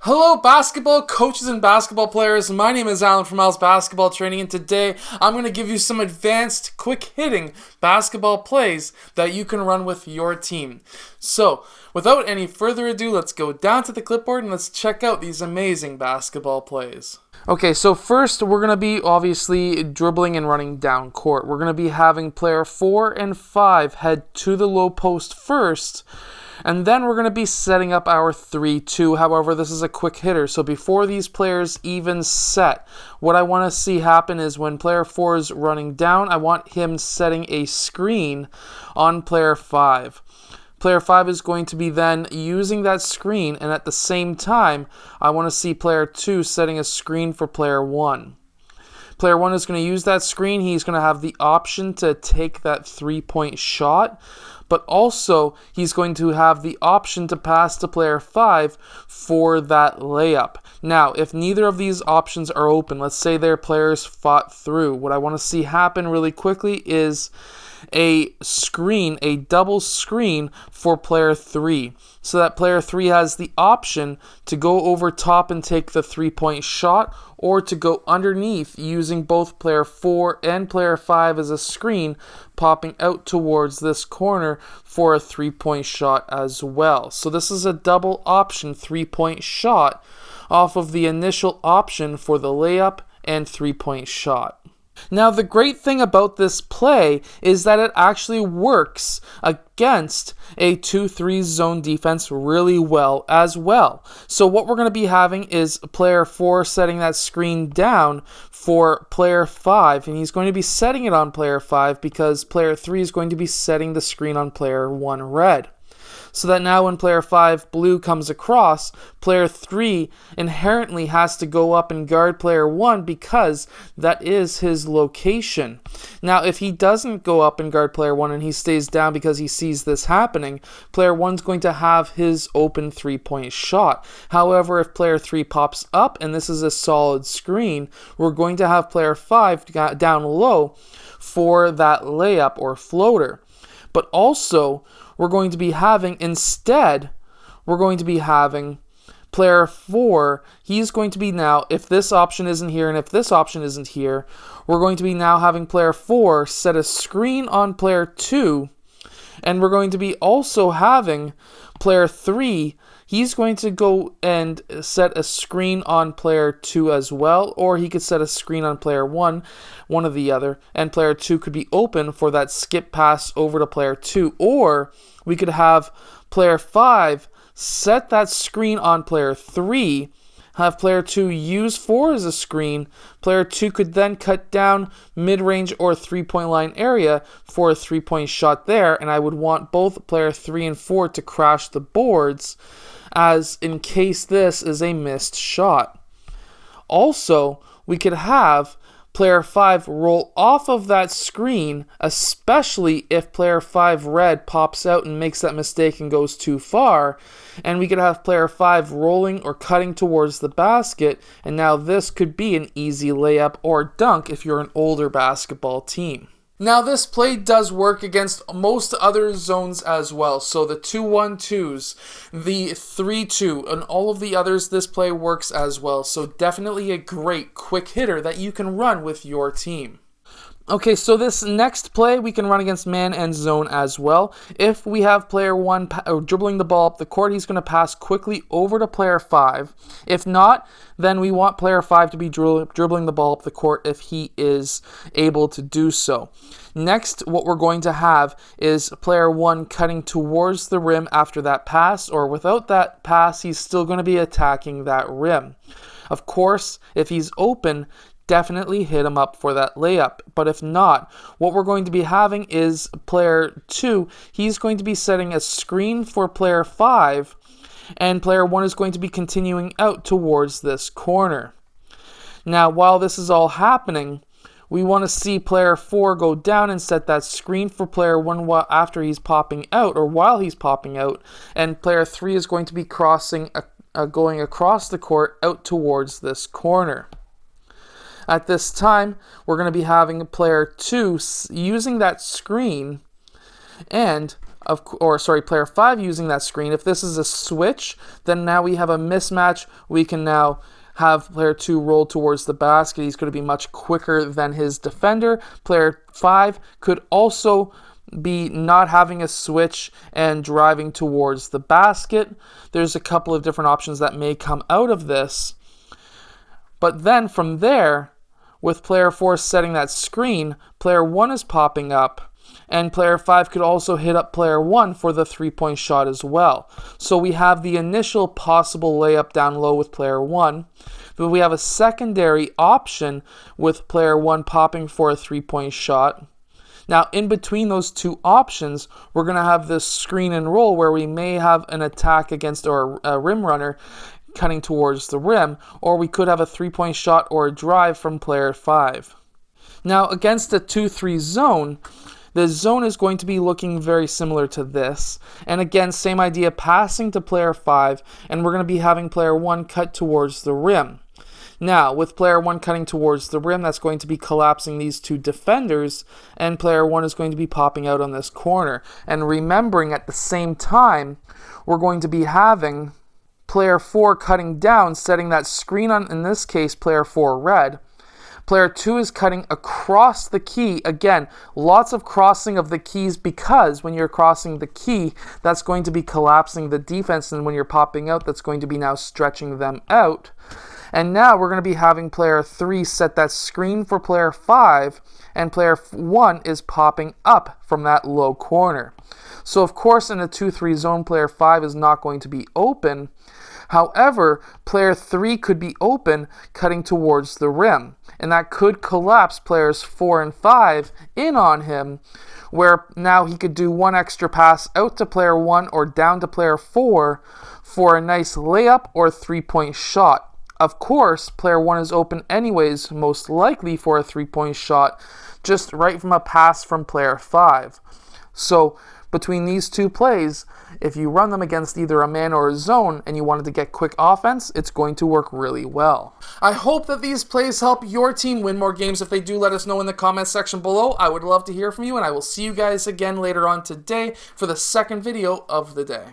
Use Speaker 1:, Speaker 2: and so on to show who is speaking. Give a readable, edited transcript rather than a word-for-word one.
Speaker 1: Hello basketball coaches and basketball players, my name is Alan from Al's Basketball Training, and today I'm going to give you some advanced, quick-hitting basketball plays that you can run with your team. So, without any further ado, let's go down to the clipboard and let's check out these amazing basketball plays. Okay, so first we're going to be obviously dribbling and running down court. We're going to be having player 4 and 5 head to the low post first, and then we're going to be setting up our 3-2. However, this is a quick hitter, so before these players even set, what I want to see happen is when player 4 is running down, I want him setting a screen on player 5. Player 5 is going to be then using that screen, and at the same time, I want to see player 2 setting a screen for player 1. Player 1 is going to use that screen. He's going to have the option to take that three-point shot, but also he's going to have the option to pass to player 5 for that layup. Now, if neither of these options are open, let's say their players fought through, what I want to see happen really quickly is a screen, a double screen for player 3, so that player 3 has the option to go over top and take the three-point shot, or to go underneath using both player 4 and player 5 as a screen, popping out towards this corner for a three-point shot as well. So this is a double option three-point shot off of the initial option for the layup and three-point shot. Now, the great thing about this play is that it actually works against a 2-3 zone defense really well as well. So what we're going to be having is player 4 setting that screen down for player 5, and he's going to be setting it on player 5 because player 3 is going to be setting the screen on player 1 red. So that now when player 5 blue comes across, player 3 inherently has to go up and guard player 1 because that is his location. Now, if he doesn't go up and guard player 1 and he stays down because he sees this happening, player 1's going to have his open three-point shot. However, if player 3 pops up and this is a solid screen, we're going to have player 5 down low for that layup or floater. But also, we're going to be having player 4, he's going to be now, if this option isn't here and if this option isn't here, we're going to be now having player 4 set a screen on player 2, and we're going to be also having player 3, he's going to go and set a screen on player 2 as well, or he could set a screen on player 1, one or the other, and player 2 could be open for that skip pass over to player 2, or we could have player 5 set that screen on player 3, have player 2 use 4 as a screen. Player 2 could then cut down mid-range or three-point line area for a three-point shot there, and I would want both player 3 and 4 to crash the boards as in case this is a missed shot. Also, we could have player 5 roll off of that screen, especially if player 5 red pops out and makes that mistake and goes too far, and we could have player 5 rolling or cutting towards the basket, and now this could be an easy layup or dunk if you're an older basketball team. Now, this play does work against most other zones as well. So the 2-1-2s, the 3-2, and all of the others, this play works as well. So definitely a great quick hitter that you can run with your team. Okay, so this next play we can run against man and zone as well. If we have player 1 dribbling the ball up the court, he's going to pass quickly over to player 5. If not, then we want player 5 to be dribbling the ball up the court if he is able to do so. Next, what we're going to have is player 1 cutting towards the rim after that pass, or without that pass, he's still going to be attacking that rim. Of course, if he's open, definitely hit him up for that layup. But if not, what we're going to be having is player 2, he's going to be setting a screen for player 5, and player 1 is going to be continuing out towards this corner. Now, while this is all happening, we want to see player 4 go down and set that screen for player 1 after he's popping out, or while he's popping out, and player 3 is going to be going across the court out towards this corner. At this time, we're going to be having player 2 using that screen, and player 5 using that screen. If this is a switch, then now we have a mismatch. We can now have player 2 roll towards the basket. He's going to be much quicker than his defender. Player 5 could also be not having a switch and driving towards the basket. There's a couple of different options that may come out of this. But then from there, with player 4 setting that screen, player 1 is popping up. And player 5 could also hit up player 1 for the three-point shot as well. So we have the initial possible layup down low with player 1. But we have a secondary option with player 1 popping for a three-point shot. Now, in between those two options, we're going to have this screen and roll where we may have an attack against or a rim runner cutting towards the rim, or we could have a three-point shot or a drive from player 5. Now, against the 2-3 zone, the zone is going to be looking very similar to this. And again, same idea, passing to player 5, and we're going to be having player 1 cut towards the rim. Now, with player 1 cutting towards the rim, that's going to be collapsing these two defenders, and player 1 is going to be popping out on this corner. And remembering at the same time, we're going to be having player 4 cutting down, setting that screen on, in this case, player 4 red. Player 2 is cutting across the key. Again, lots of crossing of the keys, because when you're crossing the key, that's going to be collapsing the defense, and when you're popping out, that's going to be now stretching them out. And now we're going to be having player 3 set that screen for player 5, and player 1 is popping up from that low corner. So of course in a 2-3 zone, player 5 is not going to be open. However, player 3 could be open cutting towards the rim, and that could collapse players 4 and 5 in on him, where now he could do one extra pass out to player 1 or down to player 4 for a nice layup or three-point shot. Of course, player 1 is open anyways, most likely for a three-point shot, just right from a pass from player 5. So between these two plays, if you run them against either a man or a zone and you wanted to get quick offense, it's going to work really well. I hope that these plays help your team win more games. If they do, let us know in the comments section below. I would love to hear from you, and I will see you guys again later on today for the second video of the day.